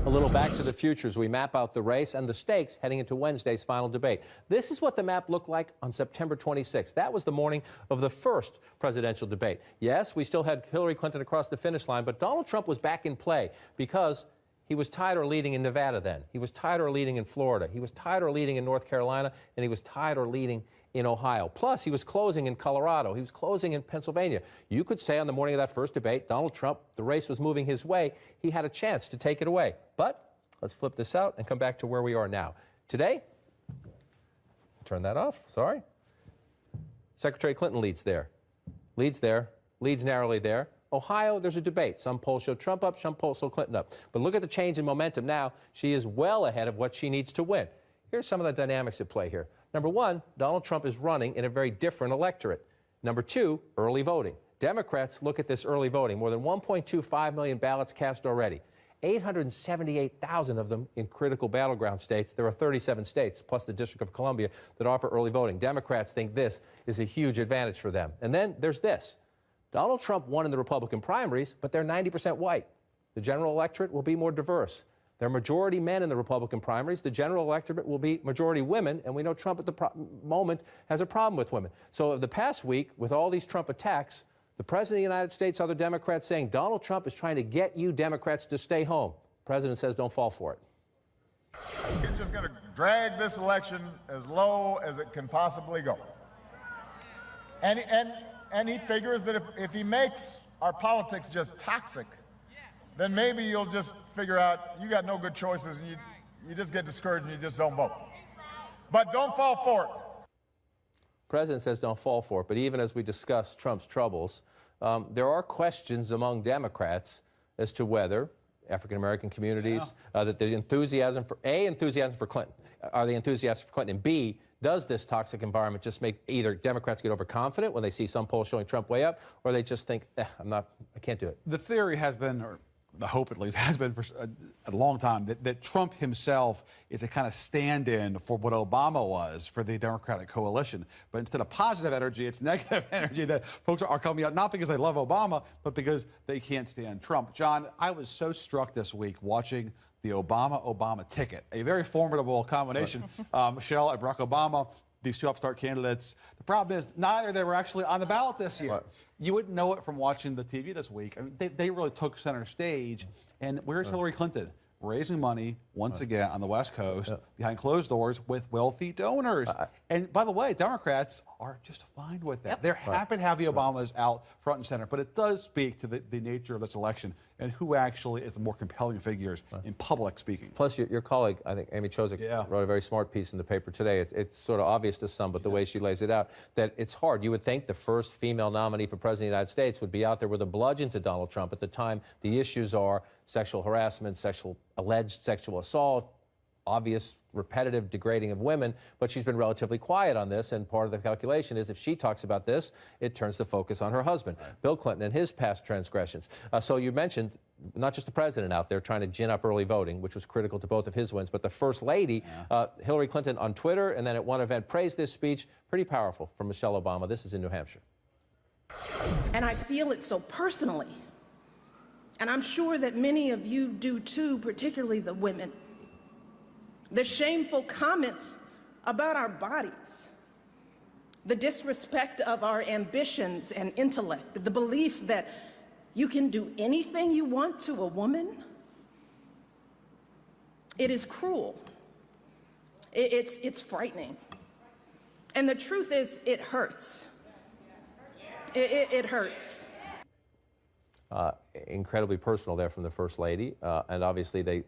A little back to the future as we map out the race and the stakes heading into Wednesday's final debate. This is what the map looked like on September 26th. That was the morning of the first presidential debate. Yes, we still had Hillary Clinton across the finish line, but Donald Trump was back in play because he was tied or leading in Nevada then. He was tied or leading in Florida. He was tied or leading in North Carolina, and he was tied or leading in Ohio. Plus, he was closing in Colorado. He was closing in Pennsylvania. You could say on the morning of that first debate, Donald Trump, the race was moving his way. He had a chance to take it away. But let's flip this out and come back to where we are now. Today, turn that off, sorry. Secretary Clinton leads there, leads narrowly there. Ohio, there's a debate. Some polls show Trump up, some polls show Clinton up. But look at the change in momentum now. She is well ahead of what she needs to win. Here's some of the dynamics at play here. Number one, Donald Trump is running in a very different electorate. Number two, early voting. Democrats look at this early voting. More than 1.25 million ballots cast already. 878,000 of them in critical battleground states. There are 37 states, plus the District of Columbia, that offer early voting. Democrats think this is a huge advantage for them. And then there's this. Donald Trump won in the Republican primaries, but they're 90% white. The general electorate will be more diverse. They're majority men in the Republican primaries. The general electorate will be majority women, and we know Trump at the moment has a problem with women. So the past week, with all these Trump attacks, the President of the United States, other Democrats saying, Donald Trump is trying to get you Democrats to stay home. The President says, don't fall for it. He's just going to drag this election as low as it can possibly go. And he figures that if he makes our politics just toxic, then maybe you'll just figure out you got no good choices and you just get discouraged and you just don't vote. But don't fall for it. The President says don't fall for it, but even as we discuss Trump's troubles, there are questions among Democrats as to whether African-American communities, that the enthusiasm for Clinton, are they enthusiastic for Clinton? And B, does this toxic environment just make either Democrats get overconfident when they see some polls showing Trump way up, or they just think, I can't do it? The theory has been, or the hope at least has been for a long time, that Trump himself is a kind of stand-in for what Obama was for the Democratic coalition. But instead of positive energy, it's negative energy that folks are coming out, not because they love Obama, but because they can't stand Trump. John, I was so struck this week watching the Obama ticket, a very formidable combination. Michelle and Barack Obama, these two upstart candidates. The problem is neither of them were actually on the ballot this year. Right. You wouldn't know it from watching the TV this week. I mean, they really took center stage. And where's Hillary Clinton? Raising money once again on the West Coast behind closed doors with wealthy donors. And by the way, Democrats are just fine with that. They're happy to have the Obamas out front and center. But it does speak to the nature of this election and who actually is the more compelling figures in public speaking. Plus, your colleague, I think Amy Chozick, wrote a very smart piece in the paper today. It's sort of obvious to some, but the way she lays it out, that it's hard. You would think the first female nominee for President of the United States would be out there with a bludgeon to Donald Trump. At the time, the issues are sexual harassment, alleged sexual assault, obvious repetitive degrading of women, but she's been relatively quiet on this, and part of the calculation is if she talks about this, it turns the focus on her husband, Bill Clinton, and his past transgressions. So you mentioned not just the president out there trying to gin up early voting, which was critical to both of his wins, but the First Lady, Hillary Clinton, on Twitter, and then at one event praised this speech. Pretty powerful from Michelle Obama. This is in New Hampshire. And I feel it so personally. And I'm sure that many of you do too, particularly the women. The shameful comments about our bodies, the disrespect of our ambitions and intellect, the belief that you can do anything you want to a woman. It is cruel. It's frightening. And the truth is, it hurts. It hurts. Incredibly personal there from the First Lady, and obviously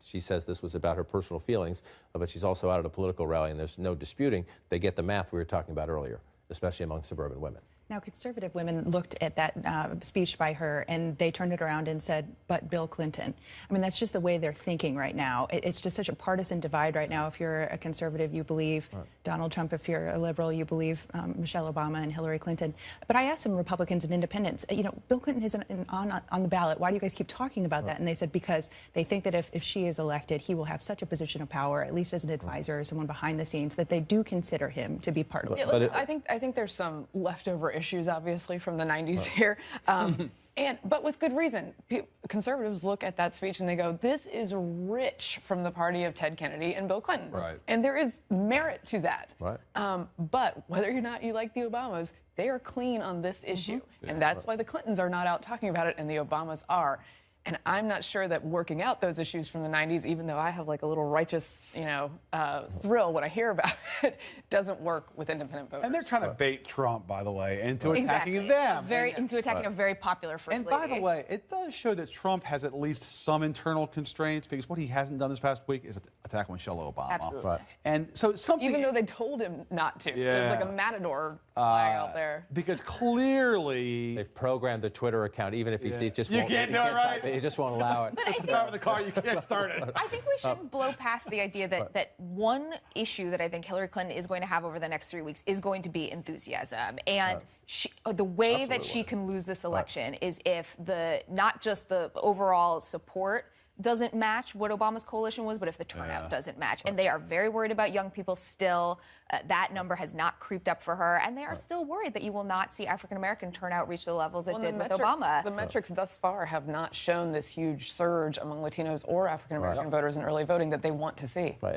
she says this was about her personal feelings, but she's also out at a political rally, and there's no disputing they get the math we were talking about earlier, especially among suburban women. Now, conservative women looked at that speech by her, and they turned it around and said, but Bill Clinton. I mean, that's just the way they're thinking right now. It's just such a partisan divide right now. If you're a conservative, you believe Donald Trump. If you're a liberal, you believe Michelle Obama and Hillary Clinton. But I asked some Republicans and independents, you know, Bill Clinton isn't on the ballot. Why do you guys keep talking about that? And they said because they think that if she is elected, he will have such a position of power, at least as an advisor or someone behind the scenes, that they do consider him to be part of it. Yeah, look, I think there's some leftover issues, obviously, from the 90s here. But with good reason. Conservatives look at that speech and they go, this is rich from the party of Ted Kennedy and Bill Clinton. Right. And there is merit to that. Right. But whether or not you like the Obamas, they are clean on this issue. And that's why the Clintons are not out talking about it and the Obamas are. And I'm not sure that working out those issues from the 90s, even though I have like a little righteous, thrill when I hear about it, doesn't work with independent voters. And they're trying to bait Trump, by the way, into attacking Exactly. them. Into attacking a very popular first And lady. by the way, it does show that Trump has at least some internal constraints, because what he hasn't done this past week is attack Michelle Obama. Absolutely. Right. And so it's something. Even though they told him not to. There's like a matador flag out there. Because clearly. They've programmed the Twitter account, even if he sees just You won't, can't he do it, can't right? type it. He just won't allow it. But I It's the think, car in the car, you can't start it. I think we shouldn't blow past the idea that one issue that I think Hillary Clinton is going to have over the next 3 weeks is going to be enthusiasm. And the way that she can lose this election is if not just the overall support doesn't match what Obama's coalition was, but if the turnout doesn't match. And they are very worried about young people still. That number has not creeped up for her. And they are still worried that you will not see African-American turnout reach the levels it did with Obama. The metrics thus far have not shown this huge surge among Latinos or African-American voters in early voting that they want to see. Right.